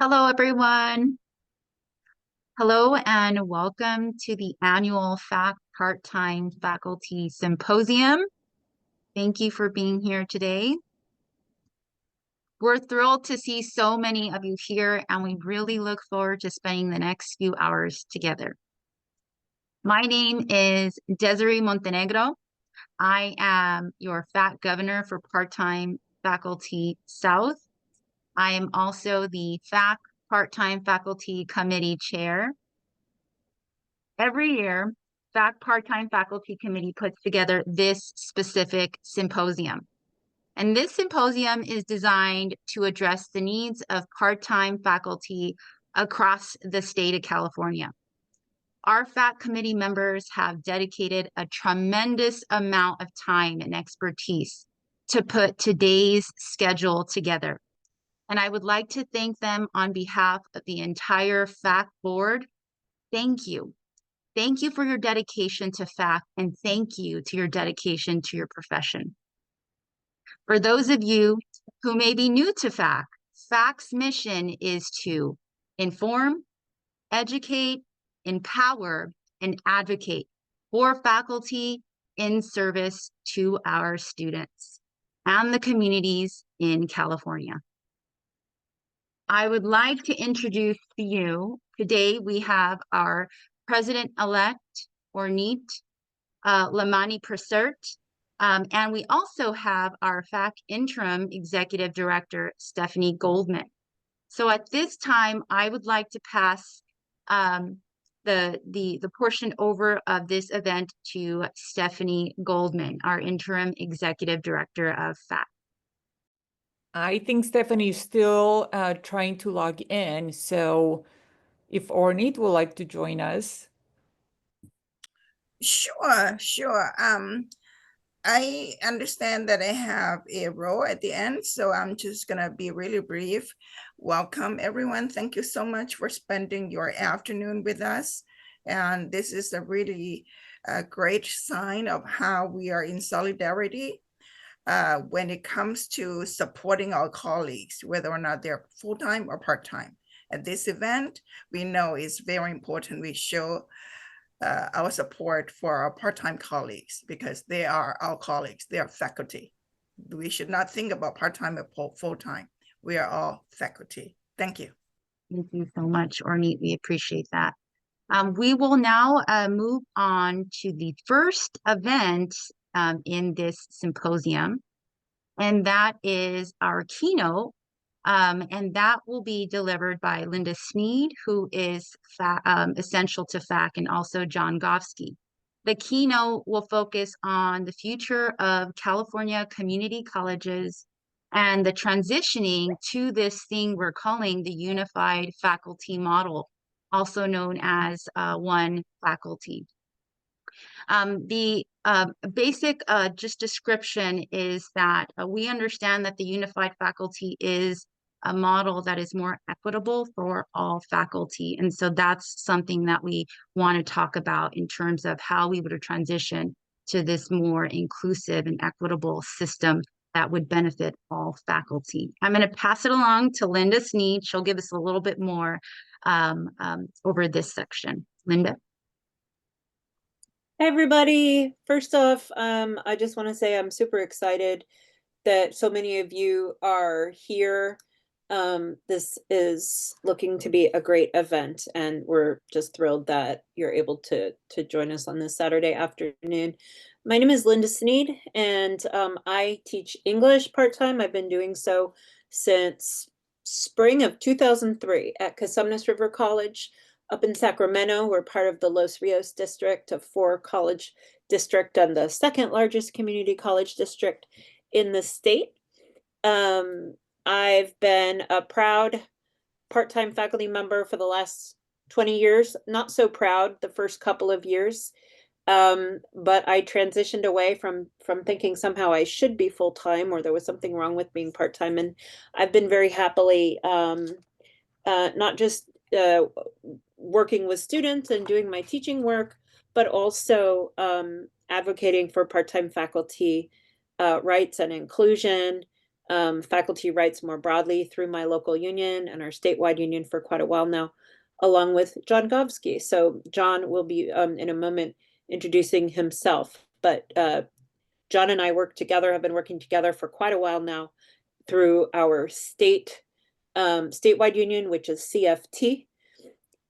Hello, everyone. Hello, and welcome to the annual Part-Time Faculty Symposium. Thank you for being here today. We're thrilled to see so many of you here, and we really look forward to spending the next few hours together. My name is Desiree Montenegro. I am your FAC Governor for Part-Time Faculty South. I am also the FAC Part-Time Faculty Committee Chair. Every year, FAC Part-Time Faculty Committee puts together this specific symposium. And this symposium is designed to address the needs of part-time faculty across the state of California. Our FAC committee members have dedicated a tremendous amount of time and expertise to put today's schedule together. And I would like to thank them on behalf of the entire FAC board. Thank you. Thank you for your dedication to FAC, and thank you to your dedication to your profession. For those of you who may be new to FAC, FAC's mission is to inform, educate, empower, and advocate for faculty in service to our students and the communities in California. I would like to introduce to you, today we have our President-elect, or NEET, Lamani Prasert, and we also have our FAC Interim Executive Director, Stephanie Goldman. So at this time, I would like to pass the portion over of this event to Stephanie Goldman, our Interim Executive Director of FAC. I think Stephanie is still trying to log in, so if Ornit would like to join us. Sure. I understand that I have a role at the end, so I'm just gonna be really brief. Welcome, everyone. Thank you so much for spending your afternoon with us. And this is a really great sign of how we are in solidarity when it comes to supporting our colleagues, whether or not they're full-time or part-time. At this event, we know it's very important we show our support for our part-time colleagues because they are our colleagues, they are faculty. We should not think about part-time or full-time. We are all faculty. Thank you. Thank you so much, Ornit. We appreciate that. We will now move on to the first event in this symposium, and that is our keynote, and that will be delivered by Linda Sneed, who is essential to FAC, and also John Gofsky. The keynote will focus on the future of California community colleges and the transitioning to this thing we're calling the unified faculty model, also known as one faculty. The basic just description is that we understand that the unified faculty is a model that is more equitable for all faculty. And so that's something that we want to talk about in terms of how we would transition to this more inclusive and equitable system that would benefit all faculty. I'm going to pass it along to Linda Sneed. She'll give us a little bit more over this section. Linda. Hey everybody. First off, I just want to say I'm super excited that so many of you are here. This is looking to be a great event, and we're just thrilled that you're able to join us on this Saturday afternoon. My name is Linda Sneed, and I teach English part-time. I've been doing so since spring of 2003 at Cosumnes River College up in Sacramento. We're part of the Los Rios district, a 4-college district and the second largest community college district in the state. I've been a proud part-time faculty member for the last 20 years. Not so proud the first couple of years, but I transitioned away from thinking somehow I should be full-time or there was something wrong with being part-time. And I've been very happily not just working with students and doing my teaching work, but also advocating for part-time faculty rights and inclusion, faculty rights more broadly through my local union and our statewide union for quite a while now, along with John Govsky. So John will be in a moment introducing himself, but John and I have been working together for quite a while now through our statewide union, which is CFT.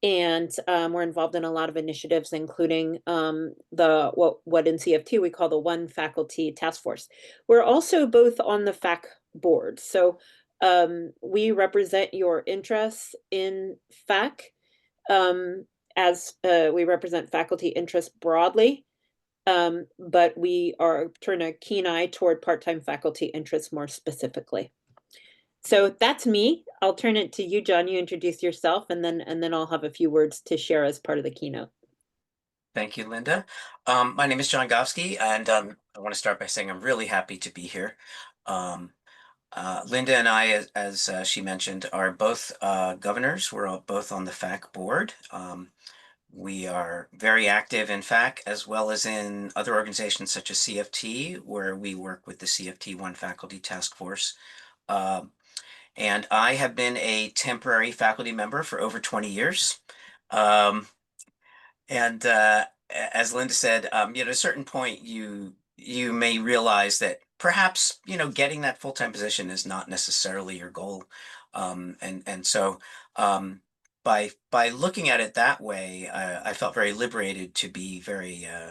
And we're involved in a lot of initiatives, including what in CFT we call the One Faculty Task Force. We're also both on the FAC board. So we represent your interests in FAC as we represent faculty interests broadly. But we are turning a keen eye toward part-time faculty interests more specifically. So that's me. I'll turn it to you, John. You introduce yourself, and then I'll have a few words to share as part of the keynote. Thank you, Linda. My name is John Govsky, and I want to start by saying I'm really happy to be here. Linda and I, as she mentioned, are both governors. We're both on the FAC board. We are very active in FAC as well as in other organizations such as CFT, where we work with the CFT One Faculty Task Force. And I have been a temporary faculty member for over 20 years. And as Linda said, at a certain point, you may realize that perhaps, getting that full-time position is not necessarily your goal. So by looking at it that way, I felt very liberated to be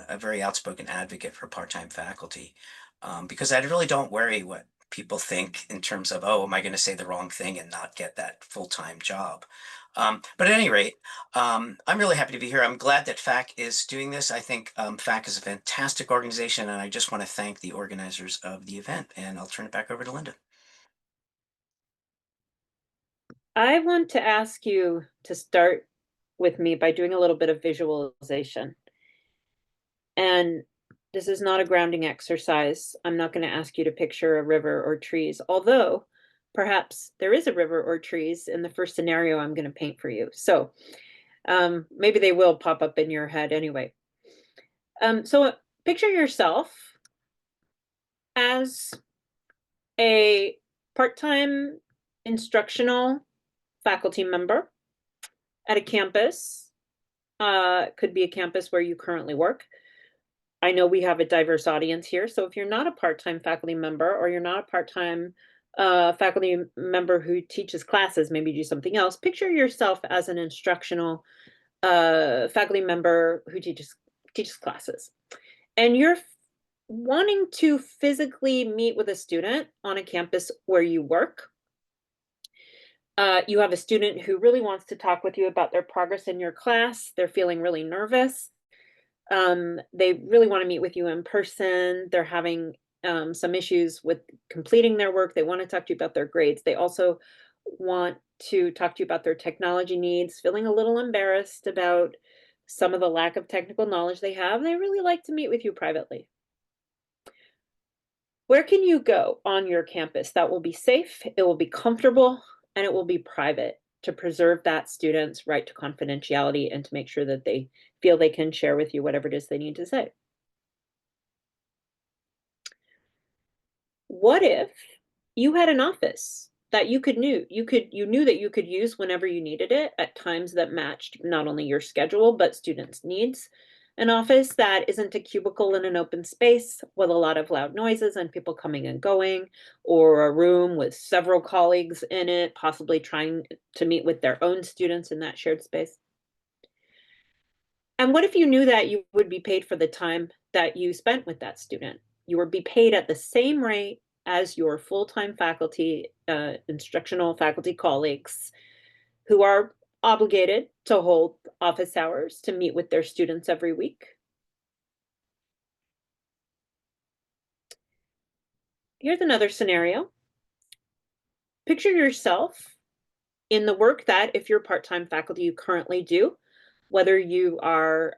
a very outspoken advocate for part-time faculty, because I really don't worry what people think in terms of, oh, am I going to say the wrong thing and not get that full-time job? But at any rate, I'm really happy to be here. I'm glad that FAC is doing this. I think FAC is a fantastic organization, and I just want to thank the organizers of the event. And I'll turn it back over to Linda. I want to ask you to start with me by doing a little bit of visualization. And this is not a grounding exercise. I'm not going to ask you to picture a river or trees, although perhaps there is a river or trees in the first scenario I'm going to paint for you. So maybe they will pop up in your head anyway. So picture yourself as a part-time instructional faculty member at a campus. Could be a campus where you currently work. I know we have a diverse audience here, so if you're not a part-time faculty member, or you're not a part-time faculty member who teaches classes, maybe do something else, picture yourself as an instructional faculty member who teaches classes. And you're wanting to physically meet with a student on a campus where you work. You have a student who really wants to talk with you about their progress in your class. They're feeling really nervous. They really want to meet with you in person. They're having some issues with completing their work. They want to talk to you about their grades. They also want to talk to you about their technology needs, feeling a little embarrassed about some of the lack of technical knowledge they have. They really like to meet with you privately. Where can you go on your campus that will be safe, it will be comfortable, and it will be private, to preserve that student's right to confidentiality and to make sure that they feel they can share with you whatever it is they need to say? What if you had an office that you knew that you could use whenever you needed it at times that matched not only your schedule but students' needs? An office that isn't a cubicle in an open space with a lot of loud noises and people coming and going, or a room with several colleagues in it, possibly trying to meet with their own students in that shared space. And what if you knew that you would be paid for the time that you spent with that student? You would be paid at the same rate as your full-time faculty, instructional faculty colleagues who are obligated to hold office hours to meet with their students every week. Here's another scenario. Picture yourself in the work that, if you're part-time faculty, you currently do, whether you are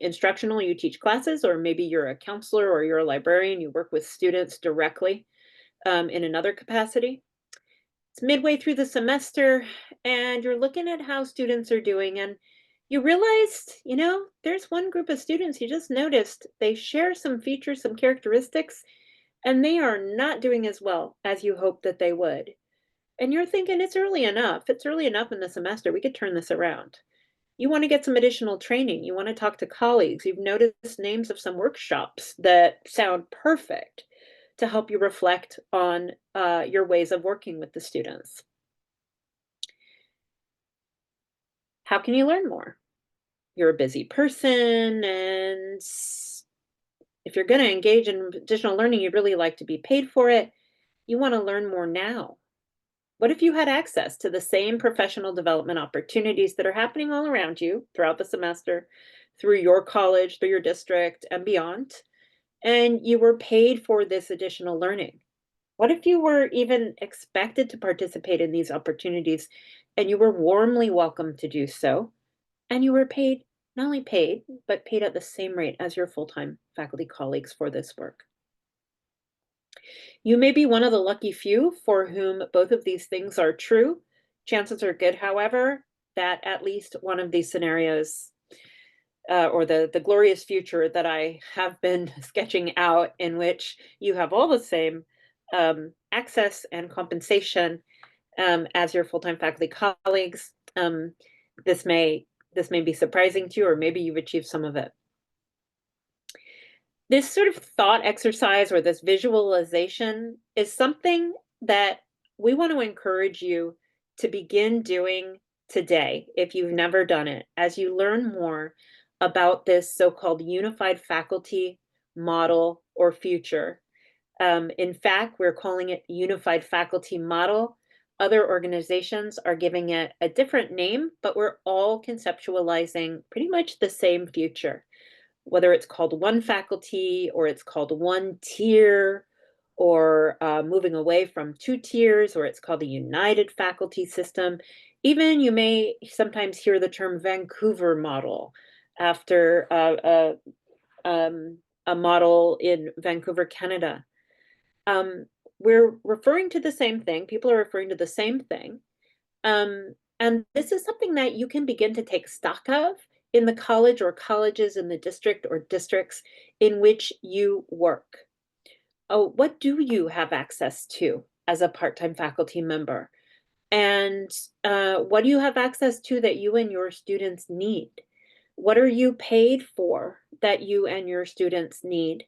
instructional, you teach classes, or maybe you're a counselor or you're a librarian, you work with students directly in another capacity. It's midway through the semester and you're looking at how students are doing, and you realized, there's one group of students you just noticed they share some features, some characteristics and they are not doing as well as you hoped that they would. And you're thinking it's early enough. It's early enough in the semester. We could turn this around. You want to get some additional training. You want to talk to colleagues. You've noticed names of some workshops that sound perfect to help you reflect on your ways of working with the students. How can you learn more? You're a busy person, and if you're going to engage in additional learning, you'd really like to be paid for it. You want to learn more now. What if you had access to the same professional development opportunities that are happening all around you throughout the semester, through your college, through your district, and beyond, and you were paid for this additional learning? What if you were even expected to participate in these opportunities and you were warmly welcomed to do so, and you were paid, not only paid, but paid at the same rate as your full-time faculty colleagues for this work? You may be one of the lucky few for whom both of these things are true. Chances are good, however, that at least one of these scenarios, or the glorious future that I have been sketching out, in which you have all the same access and compensation as your full-time faculty colleagues. This may be surprising to you, or maybe you've achieved some of it. This sort of thought exercise or this visualization is something that we want to encourage you to begin doing today if you've never done it, as you learn more about this so-called unified faculty model or future. In fact, we're calling it unified faculty model. Other organizations are giving it a different name, but we're all conceptualizing pretty much the same future. Whether it's called one faculty, or it's called one tier, or moving away from two tiers, or it's called the united faculty system. Even you may sometimes hear the term Vancouver model, after a model in Vancouver, Canada. We're referring to the same thing. People are referring to the same thing. And this is something that you can begin to take stock of in the college or colleges in the district or districts in which you work. Oh, what do you have access to as a part-time faculty member? And what do you have access to that you and your students need? What are you paid for that you and your students need?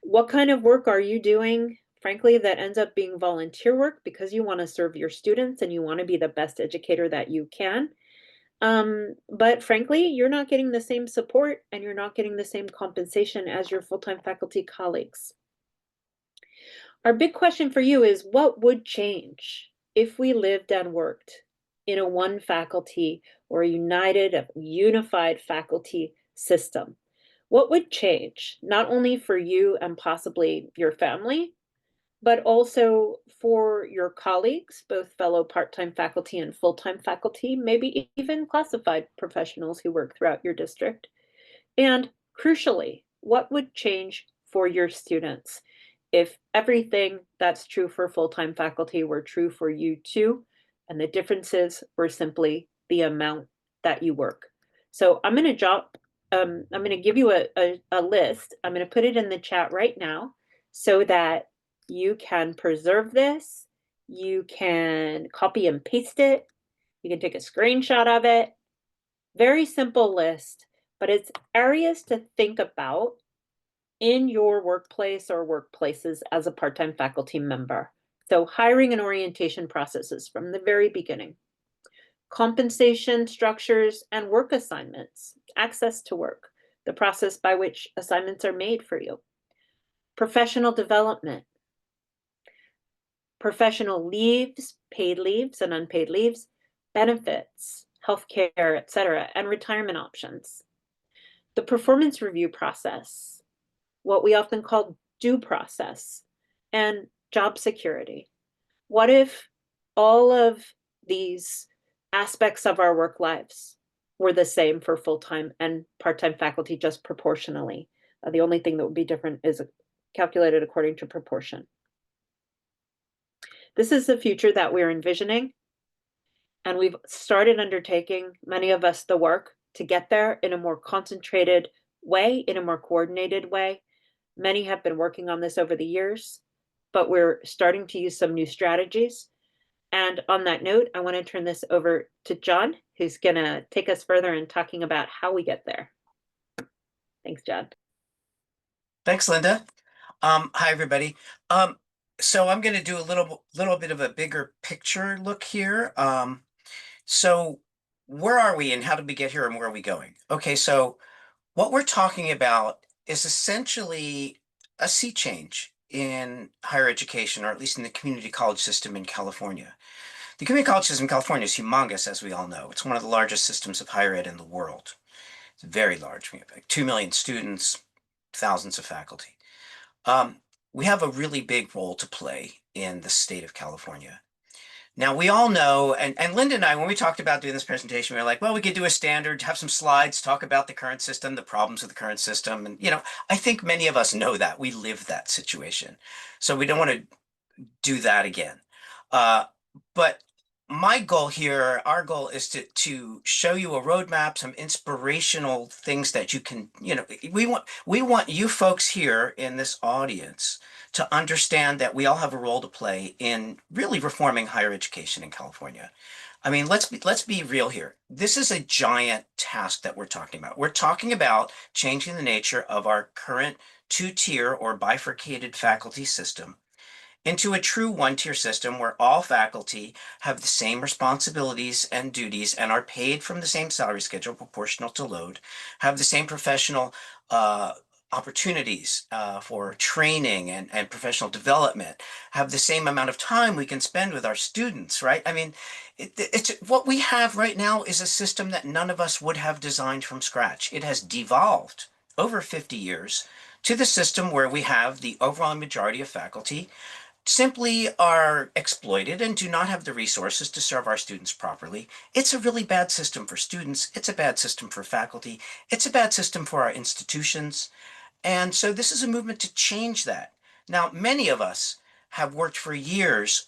What kind of work are you doing, frankly, that ends up being volunteer work because you want to serve your students and you want to be the best educator that you can? But frankly, you're not getting the same support and you're not getting the same compensation as your full-time faculty colleagues. Our big question for you is, what would change if we lived and worked in a one faculty or a unified faculty system? What would change, not only for you and possibly your family, but also for your colleagues, both fellow part-time faculty and full-time faculty, maybe even classified professionals who work throughout your district? And crucially, what would change for your students if everything that's true for full-time faculty were true for you too, and the differences were simply the amount that you work? So I'm going to give you a list. I'm going to put it in the chat right now so that you can preserve this. You can copy and paste it. You can take a screenshot of it. Very simple list, but it's areas to think about in your workplace or workplaces as a part-time faculty member. So hiring and orientation processes from the very beginning. Compensation structures and work assignments, access to work, the process by which assignments are made for you. Professional development, professional leaves, paid leaves and unpaid leaves, benefits, healthcare, etc., and retirement options. The performance review process, what we often call due process, and job security. What if all of these aspects of our work lives were the same for full-time and part-time faculty, just proportionally? The only thing that would be different is calculated according to proportion. This is the future that we're envisioning, and we've started undertaking, many of us, the work to get there in a more concentrated way, in a more coordinated way. Many have been working on this over the years, but we're starting to use some new strategies. And on that note, I want to turn this over to John, who's going to take us further in talking about how we get there. Thanks, John. Thanks, Linda. Hi, everybody. So I'm going to do a little bit of a bigger picture look here. So where are we and how did we get here and where are we going? Okay, so what we're talking about is essentially a sea change in higher education, or at least in the community college system in California. The community college system in California is humongous, as we all know. It's one of the largest systems of higher ed in the world. It's very large. We have like 2 million students, thousands of faculty. We have a really big role to play in the state of California. Now, we all know, and Linda and I, when we talked about doing this presentation, we were like, well, we could do a standard, have some slides, talk about the current system, the problems with the current system. And, I think many of us know that. We live that situation. So we don't want to do that again. But my goal here, our goal is to show you a roadmap, some inspirational things that you can, we want you folks here in this audience to understand that we all have a role to play in really reforming higher education in California. I mean, let's be real here. This is a giant task that we're talking about. We're talking about changing the nature of our current two-tier or bifurcated faculty system into a true one-tier system where all faculty have the same responsibilities and duties and are paid from the same salary schedule proportional to load, have the same professional opportunities for training and professional development, have the same amount of time we can spend with our students, right? I mean, it's what we have right now is a system that none of us would have designed from scratch. It has devolved over 50 years to the system where we have the overwhelming majority of faculty simply are exploited and do not have the resources to serve our students properly. It's a really bad system for students. It's a bad system for faculty. It's a bad system for our institutions. And so this is a movement to change that. Now, many of us have worked for years,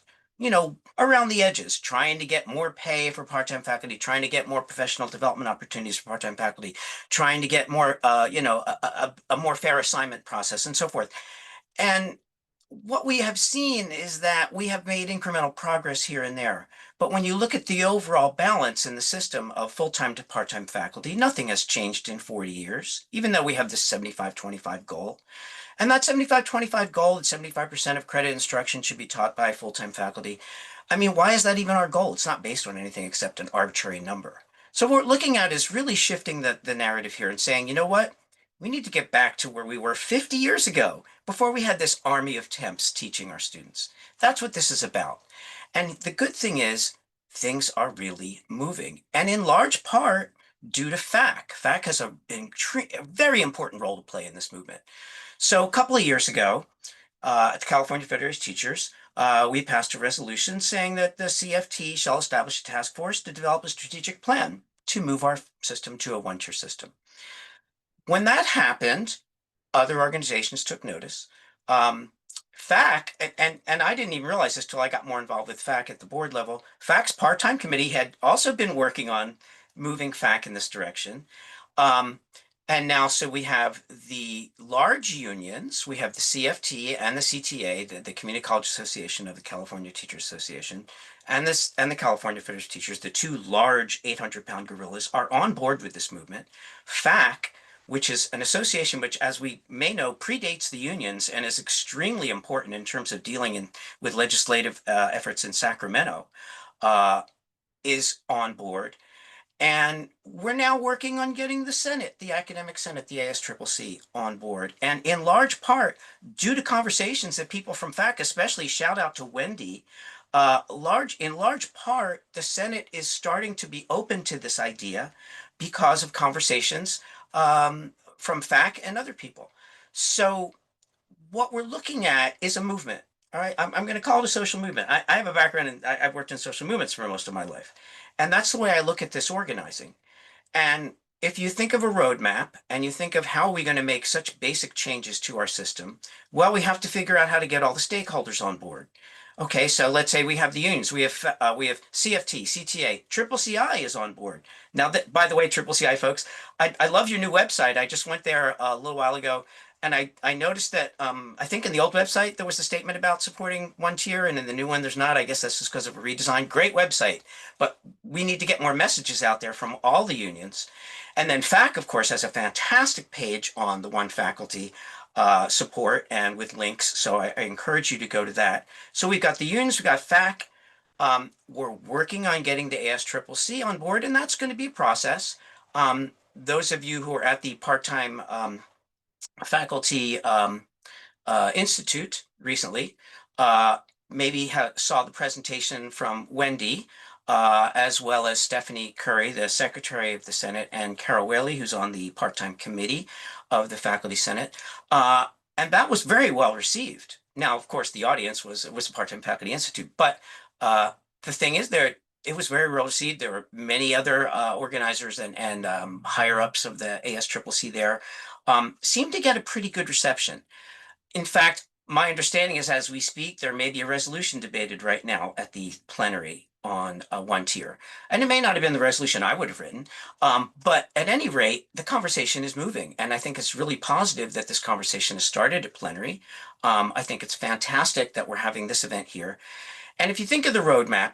around the edges, trying to get more pay for part-time faculty, trying to get more professional development opportunities for part-time faculty, trying to get more, a more fair assignment process and so forth. And what we have seen is that we have made incremental progress here and there. But when you look at the overall balance in the system of full-time to part-time faculty, nothing has changed in 40 years, even though we have this 75-25 goal. And that 75-25 goal, that 75% of credit instruction should be taught by full-time faculty. I mean, why is that even our goal? It's not based on anything except an arbitrary number. So what we're looking at is really shifting the narrative here and saying, you know what? We need to get back to where we were 50 years ago, before we had this army of temps teaching our students. That's what this is about. And the good thing is, things are really moving. And in large part, due to FACC. FACC has a very important role to play in this movement. So a couple of years ago, at the California Federation of Teachers, we passed a resolution saying that the CFT shall establish a task force to develop a strategic plan to move our system to a one-tier system. When that happened, other organizations took notice. FACC, and I didn't even realize this till I got more involved with FACC at the board level. FACC's part-time committee had also been working on moving FACC in this direction. And now, so we have the large unions, we have the CFT and the CTA, the Community College Association of the California Teachers Association, and the California Federation of Teachers, the two large 800-pound gorillas, are on board with this movement. FACC, which is an association which, as we may know, predates the unions and is extremely important in terms of dealing with legislative efforts in Sacramento, is on board. And we're now working on getting the Senate, the Academic Senate, the ASCCC on board. And in large part, due to conversations that people from FACC, especially, shout out to Wendy, in large part, the Senate is starting to be open to this idea because of conversations from FACC and other people. So what we're looking at is a movement. All right, I'm going to call it a social movement. I have a background in, I've worked in social movements for most of my life. And that's the way I look at this organizing. And if you think of a roadmap and you think of how are we going to make such basic changes to our system, well, we have to figure out how to get all the stakeholders on board. Okay, so let's say we have the unions, we have CFT, CTA, CCCI is on board. Now, that, by the way, CCCI folks, I love your new website. I just went there a little while ago, And I noticed that I think in the old website there was a statement about supporting one tier, and in the new one there's not. I guess that's just because of a redesign. Great website, but we need to get more messages out there from all the unions. And then FAC, of course, has a fantastic page on the one faculty support and with links. So I encourage you to go to that. So we've got the unions, we've got FAC. We're working on getting the ASCCC on board, and that's going to be a process. Those of you who are at the part-time faculty institute recently maybe saw the presentation from Wendy, as well as Stephanie Curry, the Secretary of the Senate, and Carol Whaley, who's on the part-time committee of the Faculty Senate. And that was very well received. Now, of course, the audience was a part-time faculty institute, but the thing is, it was very well received. There were many other organizers and higher ups of the ASCCC there seemed to get a pretty good reception. In fact, my understanding is as we speak, there may be a resolution debated right now at the plenary on one tier. And it may not have been the resolution I would have written, but at any rate, the conversation is moving. And I think it's really positive that this conversation has started at plenary. I think it's fantastic that we're having this event here. And if you think of the roadmap,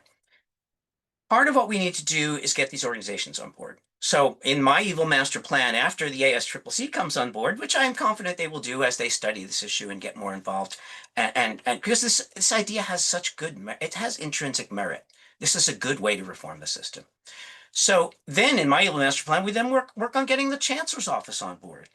part of what we need to do is get these organizations on board. So in my evil master plan, after the ASCCC comes on board, which I am confident they will do as they study this issue and get more involved, and because this idea has such it has intrinsic merit. This is a good way to reform the system. So then in my evil master plan, we then work on getting the chancellor's office on board.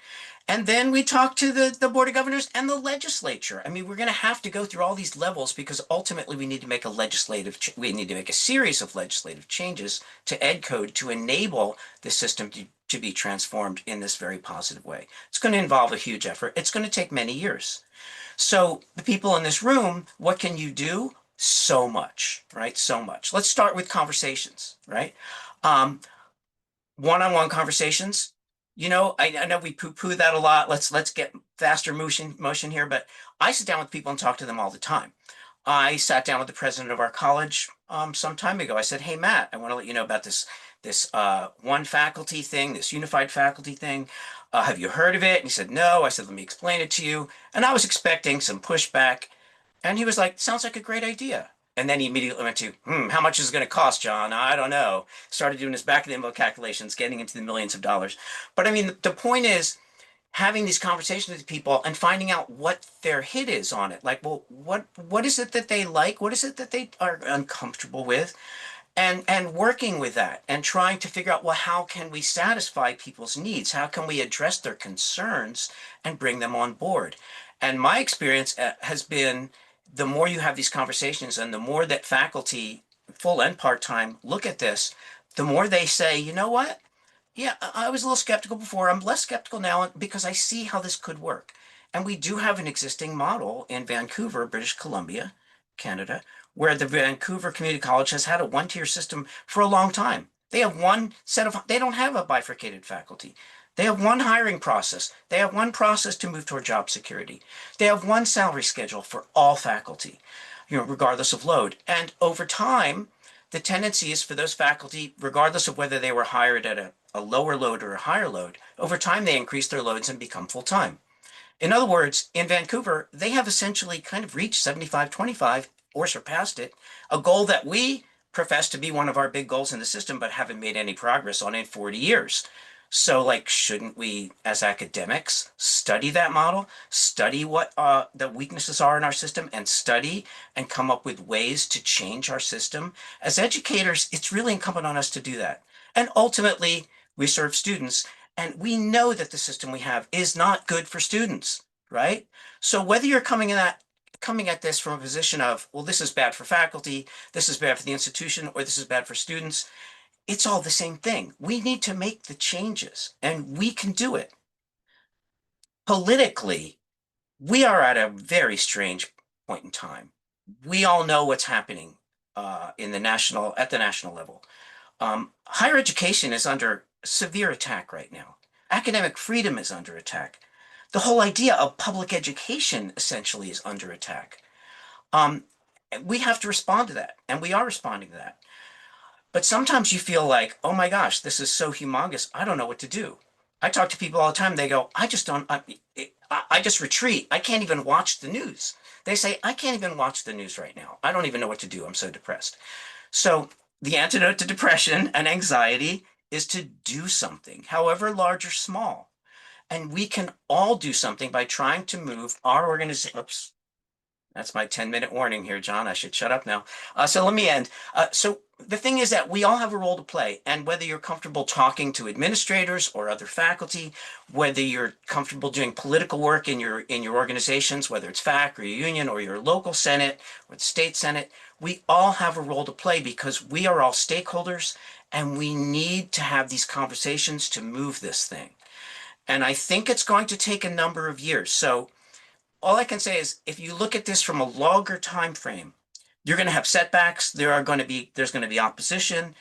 And then we talk to the board of governors and the legislature. I mean, we're going to have to go through all these levels because ultimately we need to make we need to make a series of legislative changes to Ed Code to enable the system to be transformed in this very positive way. It's going to involve a huge effort. It's going to take many years. So the people in this room, what can you do? So much, right? So much. Let's start with conversations, right? One-on-one conversations. You know, I know we poo-poo that a lot. Let's get faster motion here, but I sit down with people and talk to them all the time. I sat down with the president of our college some time ago. I said, "Hey, Matt, I want to let you know about this one faculty thing, this unified faculty thing. Have you heard of it?" And he said, "No." I said, "Let me explain it to you." And I was expecting some pushback, and he was like, "Sounds like a great idea." And then he immediately went to, how much is it going to cost, John? I don't know. Started doing his back of the envelope calculations, getting into the millions of dollars. But I mean, the point is having these conversations with people and finding out what their hit is on it. Like, well, what is it that they like? What is it that they are uncomfortable with? And working with that and trying to figure out, well, how can we satisfy people's needs? How can we address their concerns and bring them on board? And my experience has been the more you have these conversations and the more that faculty, full and part-time, look at this, the more they say, you know what? Yeah, I was a little skeptical before. I'm less skeptical now because I see how this could work. And we do have an existing model in Vancouver, British Columbia, Canada, where the Vancouver Community College has had a one-tier system for a long time. They have they don't have a bifurcated faculty. They have one hiring process. They have one process to move toward job security. They have one salary schedule for all faculty, regardless of load. And over time, the tendency is for those faculty, regardless of whether they were hired at a lower load or a higher load, over time they increase their loads and become full-time. In other words, in Vancouver, they have essentially kind of reached 75-25 or surpassed it, a goal that we profess to be one of our big goals in the system, but haven't made any progress on in 40 years. So, like, shouldn't we, as academics, study that model, study what the weaknesses are in our system, and study and come up with ways to change our system? As educators, it's really incumbent on us to do that. And ultimately, we serve students, and we know that the system we have is not good for students, right? So whether you're coming at this from a position of, well, this is bad for faculty, this is bad for the institution, or this is bad for students, it's all the same thing. We need to make the changes, and we can do it. Politically, we are at a very strange point in time. We all know what's happening at the national level. Higher education is under severe attack right now. Academic freedom is under attack. The whole idea of public education essentially is under attack. We have to respond to that, and we are responding to that. But sometimes you feel like, oh my gosh, this is so humongous, I don't know what to do. I talk to people all the time. They go, I just don't, I just retreat. I can't even watch the news. They say, I can't even watch the news right now. I don't even know what to do. I'm so depressed. So the antidote to depression and anxiety is to do something, however large or small. And we can all do something by trying to move our organization. Oops, that's my 10-minute warning here, John. I should shut up now. So let me end. So the thing is that we all have a role to play. And whether you're comfortable talking to administrators or other faculty, whether you're comfortable doing political work in your organizations, whether it's FAC or your union or your local Senate or the state Senate, we all have a role to play because we are all stakeholders and we need to have these conversations to move this thing. And I think it's going to take a number of years. So all I can say is if you look at this from a longer time frame, you're going to have setbacks. There's going to be opposition,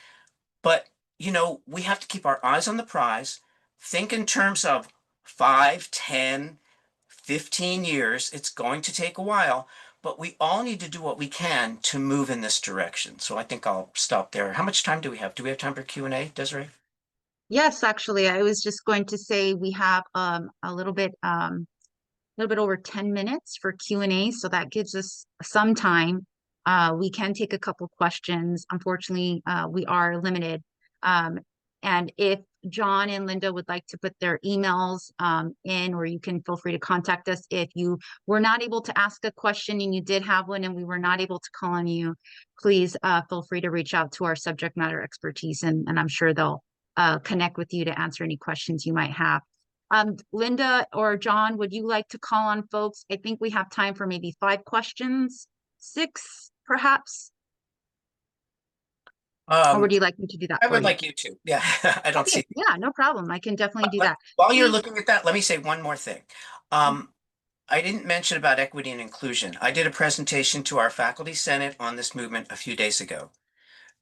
but we have to keep our eyes on the prize. Think in terms of 5, 10, 15 years. It's going to take a while, but we all need to do what we can to move in this direction. So I think I'll stop there. How much time do we have? Do we have time for Q&A, Desiree? Yes, actually, I was just going to say we have a little bit over 10 minutes for Q&A, so that gives us some time. We can take a couple questions. Unfortunately, we are limited. And if John and Linda would like to put their emails in, or you can feel free to contact us if you were not able to ask a question and you did have one and we were not able to call on you, please feel free to reach out to our subject matter expertise, and I'm sure they'll connect with you to answer any questions you might have. Linda or John, would you like to call on folks? I think we have time for maybe 5 questions, 6 perhaps. Or would you like me to do that I for would you? like you to. Yeah, I don't Okay, see. yeah, no problem. I can definitely do that. While you're Please. looking at that, let me say one more thing. I didn't mention about equity and inclusion. I did a presentation to our faculty senate on this movement a few days ago.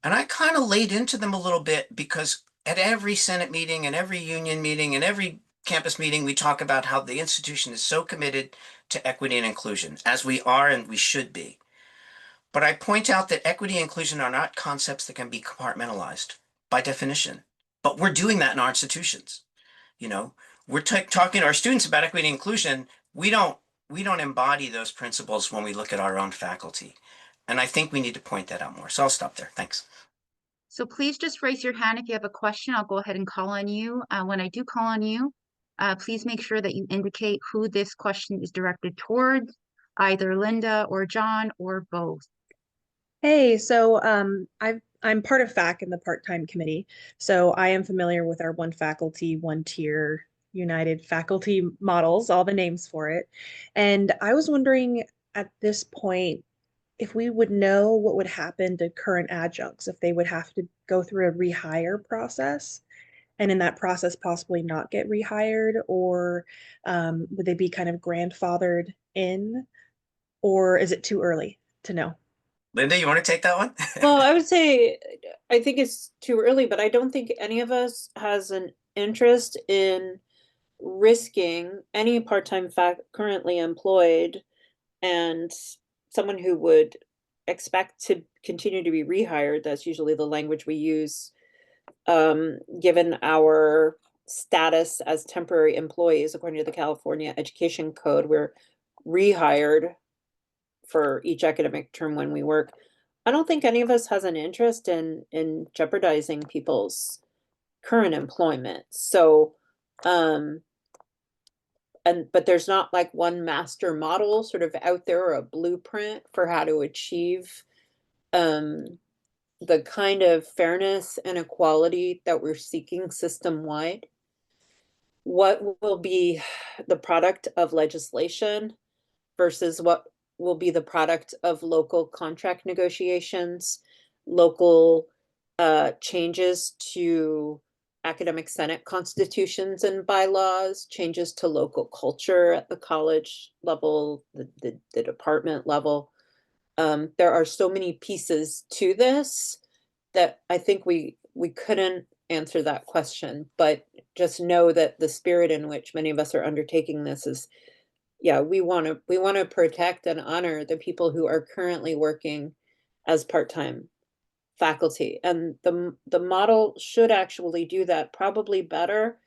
And I kind of laid into them a little bit because at every senate meeting and every union meeting and every campus meeting, we talk about how the institution is so committed to equity and inclusion, as we are and we should be. But I point out that equity and inclusion are not concepts that can be compartmentalized by definition. But we're doing that in our institutions. You know, we're talking to our students about equity and inclusion. We don't embody those principles when we look at our own faculty. And I think we need to point that out more. So I'll stop there. Thanks. So please just raise your hand if you have a question. I'll go ahead and call on you. When I do call on you, please make sure that you indicate who this question is directed towards, either Linda or John or both. Hey, so I'm part of FAC in the part-time committee, so I am familiar with our one faculty, one tier united faculty models, all the names for it. And I was wondering at this point if we would know what would happen to current adjuncts if they would have to go through a rehire process, and in that process possibly not get rehired, or would they be kind of grandfathered in, or is it too early to know? Linda, you want to take that one? Well, I would say I think it's too early, but I don't think any of us has an interest in risking any part-time currently employed and someone who would expect to continue to be rehired. That's usually the language we use, given our status as temporary employees. According to the California Education Code, we're rehired for each academic term when we work. I don't think any of us has an interest in jeopardizing people's current employment. So, but there's not like one master model sort of out there or a blueprint for how to achieve the kind of fairness and equality that we're seeking system-wide. What will be the product of legislation versus what will be the product of local contract negotiations, local changes to academic senate constitutions and bylaws, changes to local culture at the college level, the department level. There are so many pieces to this that I think we couldn't answer that question, but just know that the spirit in which many of us are undertaking this is, yeah, we want to protect and honor the people who are currently working as part-time faculty, and the model should actually do that probably better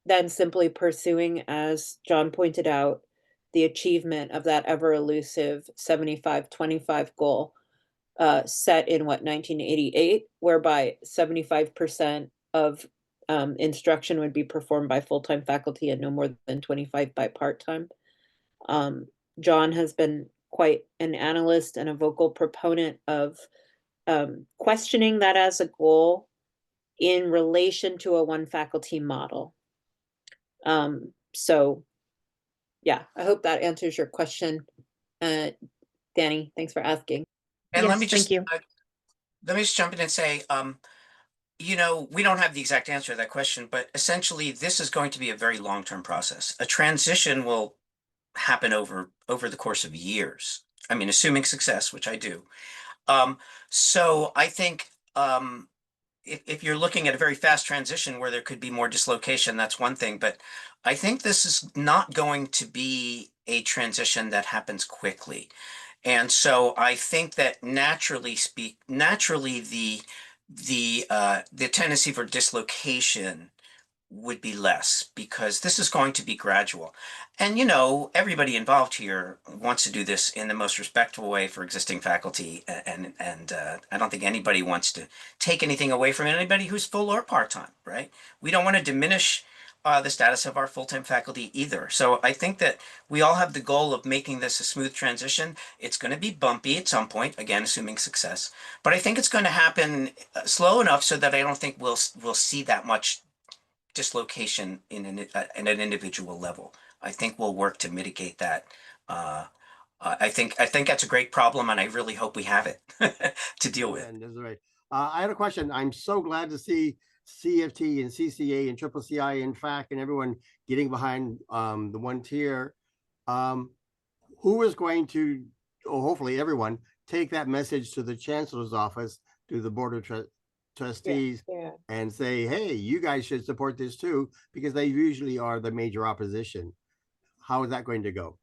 then simply pursuing, as John pointed out, the achievement of that ever elusive 75-25 goal set in 1988, whereby 75% of instruction would be performed by full-time faculty and no more than 25 by part-time. John has been quite an analyst and a vocal proponent of questioning that as a goal in relation to a one faculty model. So yeah, I hope that answers your question. Danny, thanks for asking. And Yes, let me just, thank you. let me just jump in and say, you know, we don't have the exact answer to that question, but essentially this is going to be a very long-term process. A transition will happen over the course of years. I mean, assuming success, which I do. So I think if you're looking at a very fast transition where there could be more dislocation, that's one thing. But I think this is not going to be a transition that happens quickly. And so I think that naturally the tendency for dislocation would be less because this is going to be gradual. And, you know, everybody involved here wants to do this in the most respectful way for existing faculty. And I don't think anybody wants to take anything away from anybody who's full or part-time, right? We don't want to diminish the status of our full-time faculty either. So I think that we all have the goal of making this a smooth transition. It's going to be bumpy at some point, again, assuming success. But I think it's going to happen slow enough so that I don't think we'll see that much dislocation in an individual level. I think we'll work to mitigate that. I think that's a great problem, and I really hope we have it to deal with. And that's right. I had a question. I'm so glad to see CFT and CCA and CCCI and FAC and everyone getting behind the one tier. Who is going to, or hopefully everyone, take that message to the chancellor's office, to the board of trustees, and say, hey, you guys should support this too, because they usually are the major opposition. How is that going to go?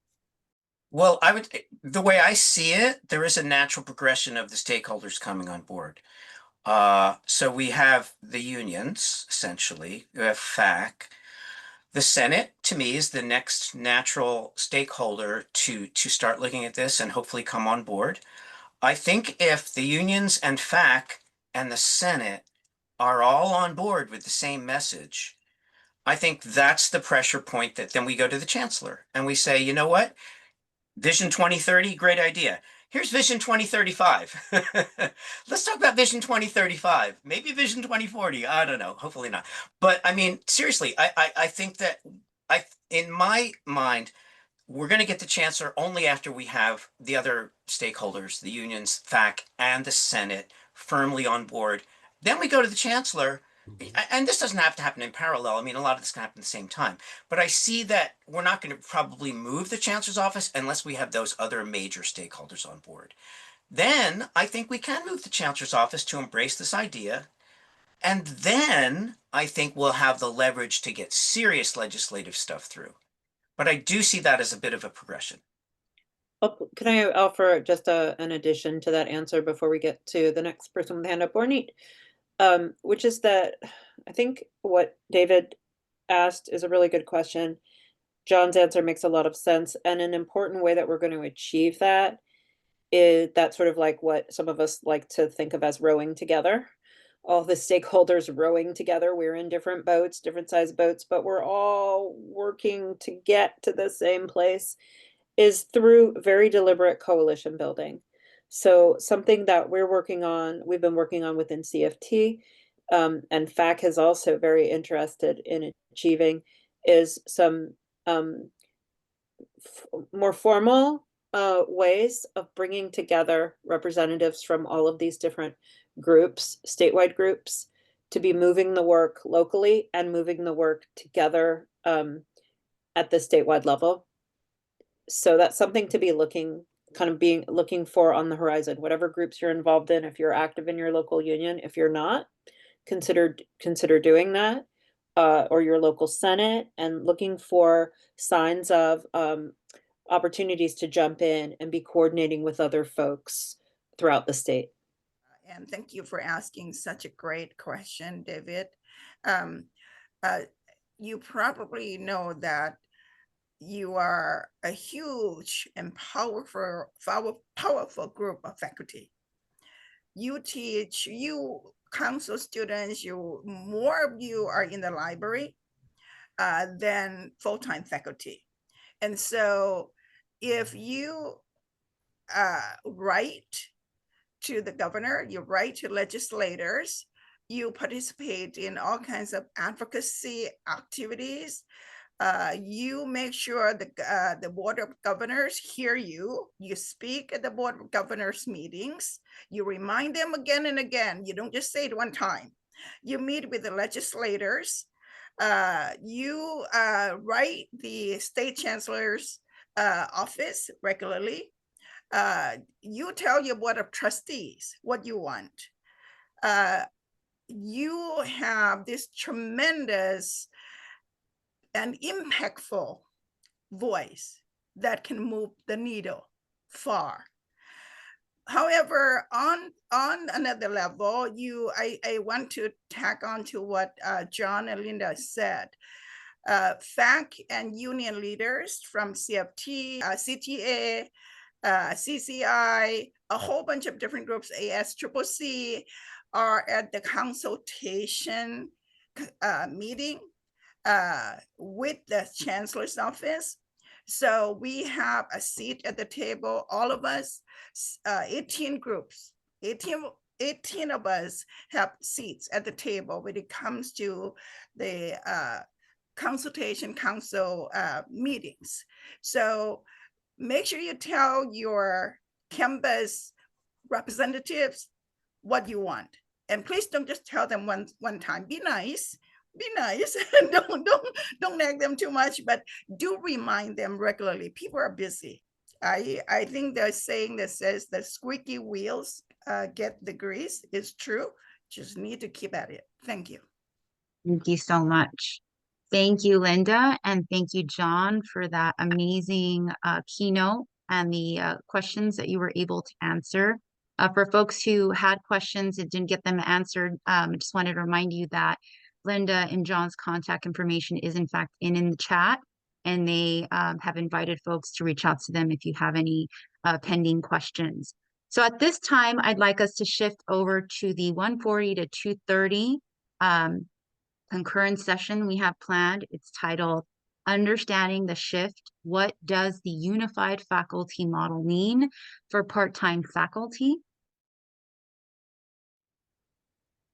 Well, the way I see it, there is a natural progression of the stakeholders coming on board. So we have the unions, essentially, we have FAC. The Senate, to me, is the next natural stakeholder to start looking at this and hopefully come on board. I think if the unions and FAC and the Senate are all on board with the same message, I think that's the pressure point that then we go to the chancellor and we say, you know what? Vision 2030, great idea. Here's Vision 2035. Let's talk about Vision 2035. Maybe Vision 2040. I don't know. Hopefully not. But I mean, seriously, I think that in my mind, we're going to get the chancellor only after we have the other stakeholders, the unions, FAC, and the Senate firmly on board. Then we go to the chancellor. And this doesn't have to happen in parallel. I mean, a lot of this can happen at the same time. But I see that we're not going to probably move the chancellor's office unless we have those other major stakeholders on board. Then I think we can move the chancellor's office to embrace this idea. And then I think we'll have the leverage to get serious legislative stuff through. But I do see that as a bit of a progression. Oh, can I offer just an addition to that answer before we get to the next person with the hand up, or Neat? Which is that I think what David asked is a really good question. John's answer makes a lot of sense. And an important way that we're going to achieve that is that sort of like what some of us like to think of as rowing together. All the stakeholders rowing together. We're in different boats, different size boats, but we're all working to get to the same place, is through very deliberate coalition building. So something that we've been working on within CFT, and FAC is also very interested in achieving, is some more formal ways of bringing together representatives from all of these different groups, statewide groups, to be moving the work locally and moving the work together at the statewide level. So that's something to be looking for on the horizon. Whatever groups you're involved in, if you're active in your local union, if you're not, consider doing that, or your local Senate, and looking for signs of opportunities to jump in and be coordinating with other folks throughout the state. And thank you for asking such a great question, David. you probably know that you are a huge and powerful group of faculty. You teach, you counsel students, more of you are in the library than full-time faculty. And so if you write to the governor, you write to legislators, you participate in all kinds of advocacy activities, you make sure the Board of Governors hear you. You speak at the Board of Governors meetings. You remind them again and again. You don't just say it one time. You meet with the legislators. You write the state chancellor's office regularly. You tell your Board of Trustees what you want. You have this tremendous and impactful voice that can move the needle far. However, on another level, I want to tack on to what John and Linda said. FACCC and union leaders from CFT, CTA, CCI, a whole bunch of different groups, ASCCC, are at the consultation meeting with the chancellor's office. So we have a seat at the table, all of us, 18 groups, 18 of us have seats at the table when it comes to the consultation council meetings. So make sure you tell your campus representatives what you want. And please don't just tell them one time. Be nice. Don't nag them too much, but do remind them regularly. People are busy. I think the saying that says the squeaky wheels get the grease is true. Just need to keep at it. Thank you. Thank you so much. Thank you, Linda, and thank you, John, for that amazing keynote and the questions that you were able to answer. For folks who had questions and didn't get them answered, I just wanted to remind you that Linda and John's contact information is in fact in the chat, and they have invited folks to reach out to them if you have any pending questions. So at this time, I'd like us to shift over to the 1:40 to 2:30 concurrent session we have planned. It's titled Understanding the Shift. What does the unified faculty model mean for part-time faculty?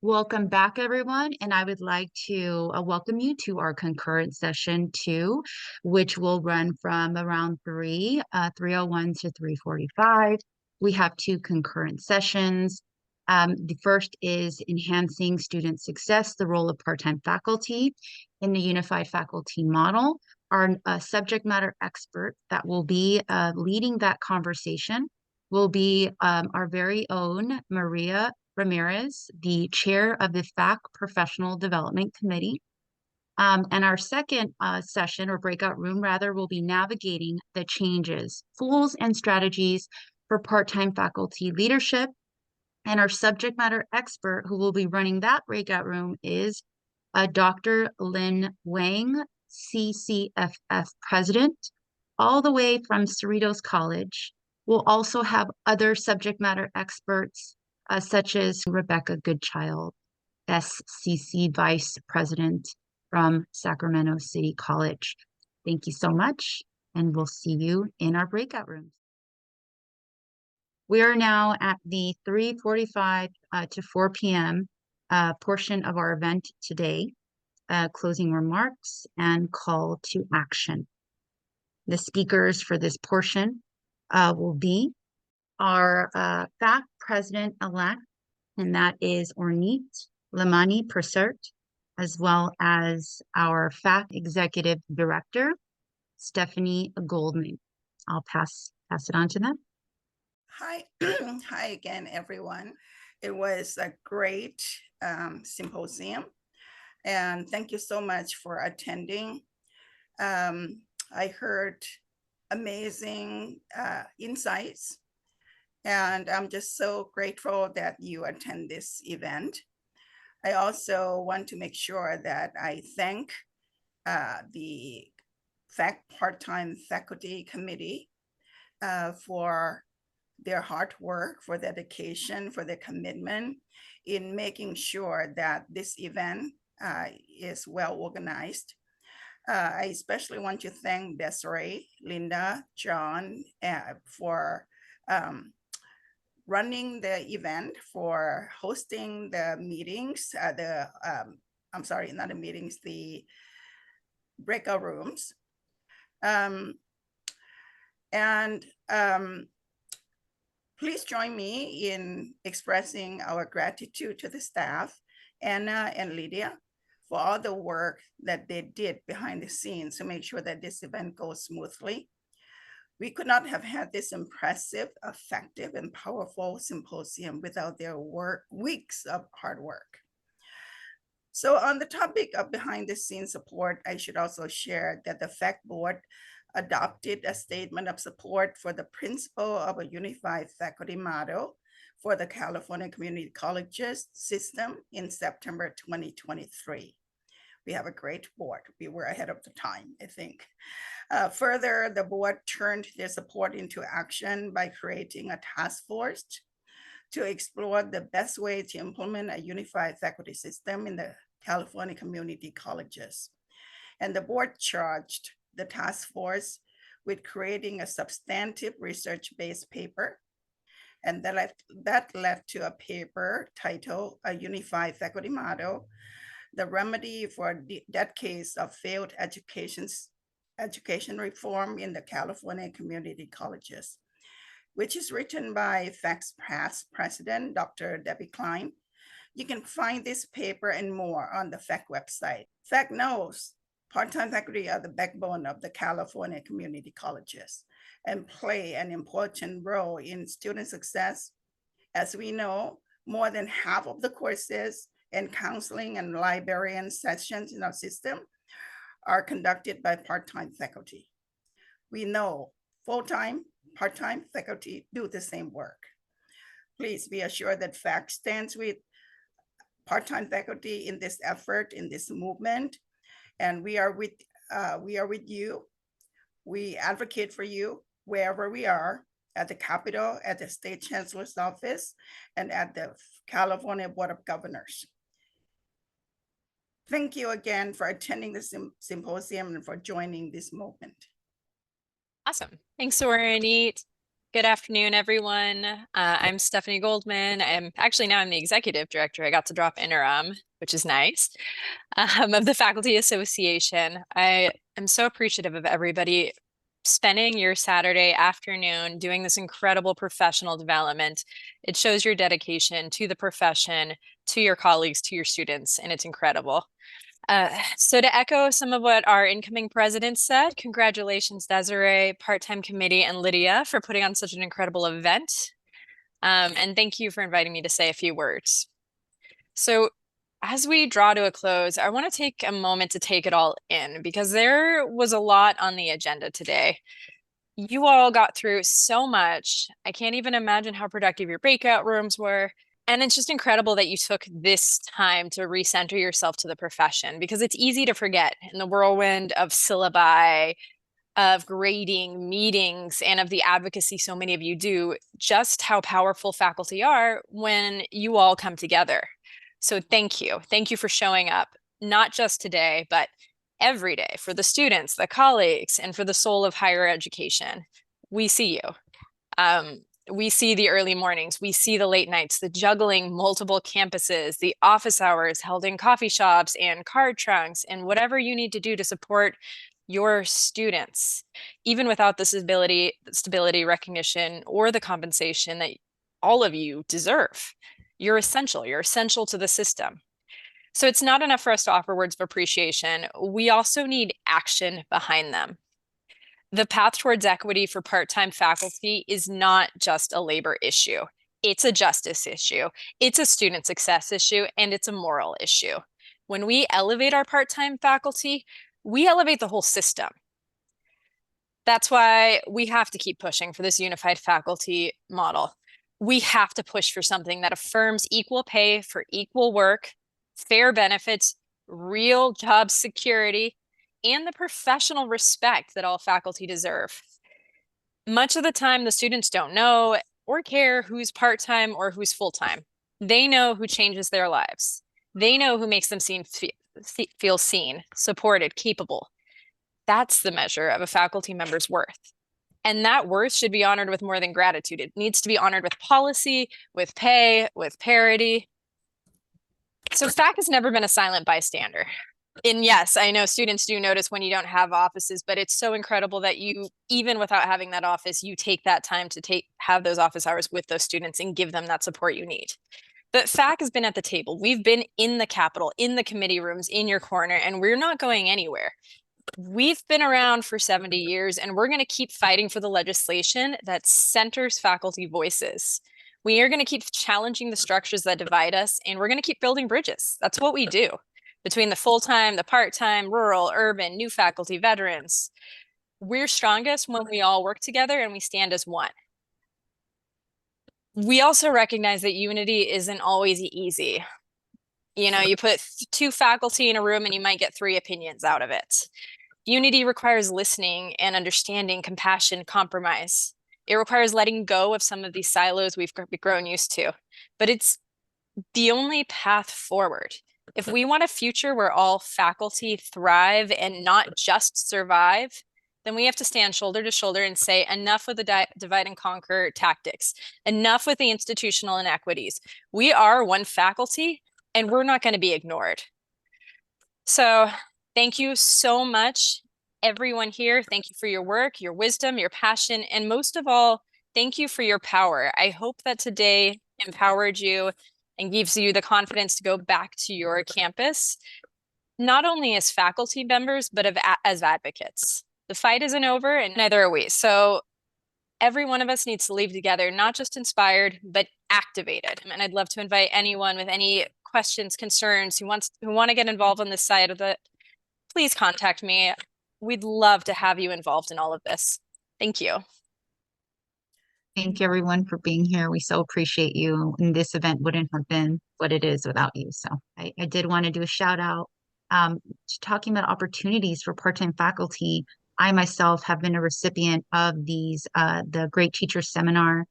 Welcome back, everyone, and I would like to welcome you to our concurrent session 2, which will run from around 3:01 to 3:45. We have 2 concurrent sessions. The first is Enhancing Student Success, the Role of Part-Time Faculty in the Unified Faculty Model. Our subject matter expert that will be leading that conversation will be our very own Maria Ramirez, the chair of the FACCC Professional Development Committee. And our second session, or breakout room rather, will be Navigating the Changes, Tools and Strategies for Part-Time Faculty Leadership. And our subject matter expert who will be running that breakout room is Dr. Lin Wang, CCFF president, all the way from Cerritos College. We'll also have other subject matter experts such as Rebecca Goodchild, SCC vice president from Sacramento City College. Thank you so much, and we'll see you in our breakout rooms. We are now at the 3:45 to 4 p.m. Portion of our event today, closing remarks and call to action. The speakers for this portion will be our FACCC president-elect, and that is Ornit Lamani-Persert, as well as our FACCC executive director, Stephanie Goldman. I'll pass it on to them. Hi, hi again, everyone. It was a great symposium, and thank you so much for attending. I heard amazing insights, and I'm just so grateful that you attend this event. I also want to make sure that I thank the part-time faculty committee for their hard work, for their dedication, for their commitment in making sure that this event is well organized. I especially want to thank Desiree, Linda, John for running the event, for hosting the meetings, I'm sorry, not the meetings, the breakout rooms. Please join me in expressing our gratitude to the staff, Anna and Lydia, for all the work that they did behind the scenes to make sure that this event goes smoothly. We could not have had this impressive, effective, and powerful symposium without their weeks of hard work. So on the topic of behind the scenes support, I should also share that the FACC board adopted a statement of support for the principle of a unified faculty model for the California Community Colleges system in September 2023. We have a great board. We were ahead of the time, I think. Further, the board turned their support into action by creating a task force to explore the best way to implement a unified faculty system in the California community colleges. And the board charged the task force with creating a substantive research-based paper. And that led to a paper titled A Unified Faculty Model, the remedy for decades of failed education reform in the California community colleges, which is written by FACC's past president, Dr. Debbie Klein. You can find this paper and more on the FACC website. FACC knows part-time faculty are the backbone of the California community colleges and play an important role in student success. As we know, more than half of the courses and counseling and librarian sessions in our system are conducted by part-time faculty. We know full-time, part-time faculty do the same work. Please be assured that FACC stands with part-time faculty in this effort, in this movement, and we are with you. We advocate for you wherever we are, at the Capitol, at the State Chancellor's Office, and at the California Board of Governors. Thank you again for attending the symposium and for joining this movement. Awesome. Thanks, Sorenit. Good afternoon, everyone. I'm Stephanie Goldman. Now I'm the executive director. I got to drop interim, which is nice, of the Faculty Association. I am so appreciative of everybody spending your Saturday afternoon doing this incredible professional development. It shows your dedication to the profession, to your colleagues, to your students, and it's incredible. So to echo some of what our incoming president said, congratulations, Desiree, part-time committee, and Lydia for putting on such an incredible event. And thank you for inviting me to say a few words. So as we draw to a close, I want to take a moment to take it all in because there was a lot on the agenda today. You all got through so much. I can't even imagine how productive your breakout rooms were. And it's just incredible that you took this time to recenter yourself to the profession because it's easy to forget in the whirlwind of syllabi, of grading, meetings, and of the advocacy so many of you do, just how powerful faculty are when you all come together. So thank you. Thank you for showing up, not just today, but every day for the students, the colleagues, and for the soul of higher education. We see you. We see the early mornings, we see the late nights, the juggling multiple campuses, the office hours held in coffee shops and card trunks, and whatever you need to do to support your students, even without the stability recognition or the compensation that all of you deserve. You're essential to the system. So it's not enough for us to offer words of appreciation. We also need action behind them. The path towards equity for part-time faculty is not just a labor issue. It's a justice issue. It's a student success issue, and it's a moral issue. When we elevate our part-time faculty, we elevate the whole system. That's why we have to keep pushing for this unified faculty model. We have to push for something that affirms equal pay for equal work, fair benefits, real job security, and the professional respect that all faculty deserve. Much of the time, the students don't know or care who's part-time or who's full-time. They know who changes their lives. They know who makes them feel seen, supported, capable. That's the measure of a faculty member's worth. And that worth should be honored with more than gratitude. It needs to be honored with policy, with pay, with parity. So FACC has never been a silent bystander. And yes, I know students do notice when you don't have offices, but it's so incredible that you, even without having that office, you take that time to have those office hours with those students and give them that support you need. But FACC has been at the table. We've been in the Capitol, in the committee rooms, in your corner, and we're not going anywhere. We've been around for 70 years, and we're going to keep fighting for the legislation that centers faculty voices. We are going to keep challenging the structures that divide us, and we're going to keep building bridges. That's what we do. Between the full-time, the part-time, rural, urban, new faculty, veterans, we're strongest when we all work together and we stand as one. We also recognize that unity isn't always easy. You know, you put two faculty in a room and you might get 3 opinions out of it. Unity requires listening and understanding, compassion, compromise. It requires letting go of some of these silos we've grown used to, but it's the only path forward. If we want a future where all faculty thrive and not just survive, then we have to stand shoulder to shoulder and say enough with the divide and conquer tactics, enough with the institutional inequities. We are one faculty and we're not going to be ignored. So thank you so much, everyone here. Thank you for your work, your wisdom, your passion, and most of all, thank you for your power. I hope that today empowered you and gives you the confidence to go back to your campus, not only as faculty members, but as advocates. The fight isn't over and neither are we. So every one of us needs to leave together, not just inspired, but activated. And I'd love to invite anyone with any questions, concerns, who want to get involved on this side of it, please contact me. We'd love to have you involved in all of this. Thank you. Thank you everyone for being here. We so appreciate you. And this event wouldn't have been what it is without you. So I did want to do a shout out talking about opportunities for part-time faculty. I myself have been a recipient of these, the Great Teacher Seminar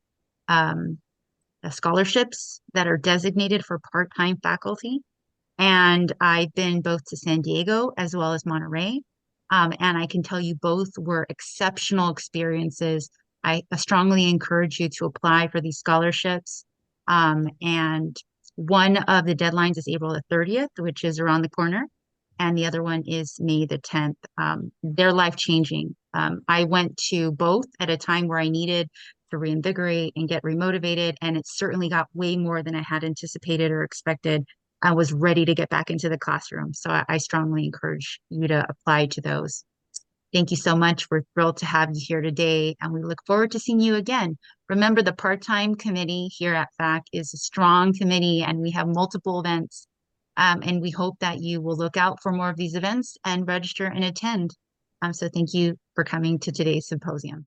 scholarships that are designated for part-time faculty. And I've been both to San Diego as well as Monterey. And I can tell you both were exceptional experiences. I strongly encourage you to apply for these scholarships. And one of the deadlines is April the 30th, which is around the corner. And the other one is May the 10th. They're life-changing. I went to both at a time where I needed to reinvigorate and get remotivated. And it certainly got way more than I had anticipated or expected. I was ready to get back into the classroom. So I strongly encourage you to apply to those. Thank you so much. We're thrilled to have you here today, and we look forward to seeing you again. Remember, the part-time committee here at FACC is a strong committee, and we have multiple events. And we hope that you will look out for more of these events and register and attend. So thank you for coming to today's symposium.